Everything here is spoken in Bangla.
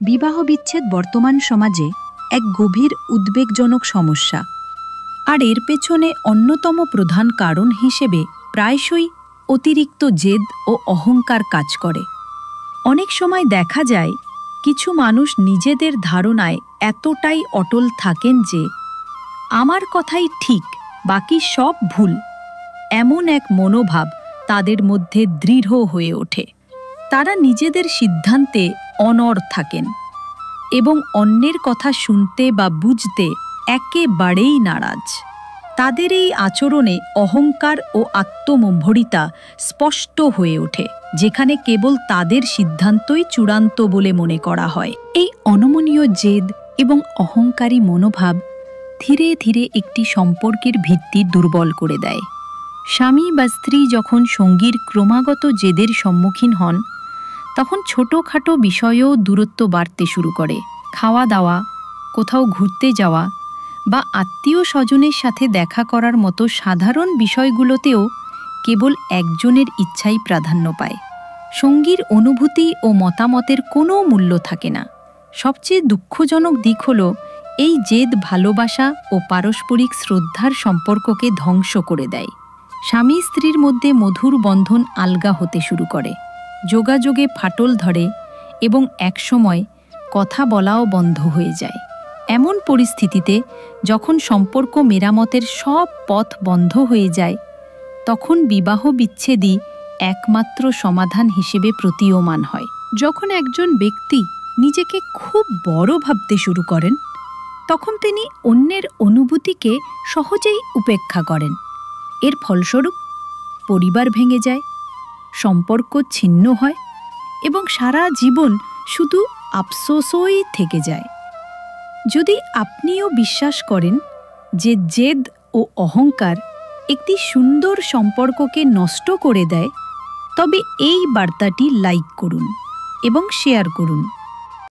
বিবাহ বিচ্ছেদ বর্তমান সমাজে এক গভীর উদ্বেগজনক সমস্যা, আর এর পেছনে অন্যতম প্রধান কারণ হিসেবে প্রায়শই অতিরিক্ত জেদ ও অহংকার কাজ করে। অনেক সময় দেখা যায় কিছু মানুষ নিজেদের ধারণায় এতটাই অটল থাকেন যে আমার কথাই ঠিক, বাকি সব ভুল, এমন এক মনোভাব তাদের মধ্যে দৃঢ় হয়ে ওঠে। তারা নিজেদের সিদ্ধান্তে অনড় থাকেন এবং অন্যের কথা শুনতে বা বুঝতে একেবারেই নারাজ। তাদের এই আচরণে অহংকার ও আত্মম্ভরিতা স্পষ্ট হয়ে ওঠে, যেখানে কেবল তাদের সিদ্ধান্তই চূড়ান্ত বলে মনে করা হয়। এই অনমনীয় জেদ এবং অহংকারী মনোভাব ধীরে ধীরে একটি সম্পর্কের ভিত্তি দুর্বল করে দেয়। স্বামী বা স্ত্রী যখন সঙ্গীর ক্রমাগত জেদের সম্মুখীন হন, তখন ছোটোখাটো বিষয়েও দূরত্ব বাড়তে শুরু করে। খাওয়া দাওয়া, কোথাও ঘুরতে যাওয়া বা আত্মীয় স্বজনের সাথে দেখা করার মতো সাধারণ বিষয়গুলোতেও কেবল একজনের ইচ্ছাই প্রাধান্য পায়। সঙ্গীর অনুভূতি ও মতামতের কোনো মূল্য থাকে না। সবচেয়ে দুঃখজনক দিক হল এই জেদ ভালোবাসা ও পারস্পরিক শ্রদ্ধার সম্পর্ককে ধ্বংস করে দেয়। স্বামী স্ত্রীর মধ্যে মধুর বন্ধন আলগা হতে শুরু করে, যোগাযোগে ফাটল ধরে এবং একসময় কথা বলাও বন্ধ হয়ে যায়। এমন পরিস্থিতিতে যখন সম্পর্ক মেরামতের সব পথ বন্ধ হয়ে যায়, তখন বিবাহ বিচ্ছেদই একমাত্র সমাধান হিসেবে প্রতীয়মান হয়। যখন একজন ব্যক্তি নিজেকে খুব বড় ভাবতে শুরু করেন, তখন তিনি অন্যের অনুভূতিকে সহজেই উপেক্ষা করেন। এর ফলস্বরূপ পরিবার ভেঙে যায়, সম্পর্ক ছিন্ন হয় এবং সারা জীবন শুধু আফসোসই থেকে যায়। যদি আপনিও বিশ্বাস করেন যে জেদ ও অহংকার একটি সুন্দর সম্পর্ককে নষ্ট করে দেয়, তবে এই বার্তাটি লাইক করুন এবং শেয়ার করুন।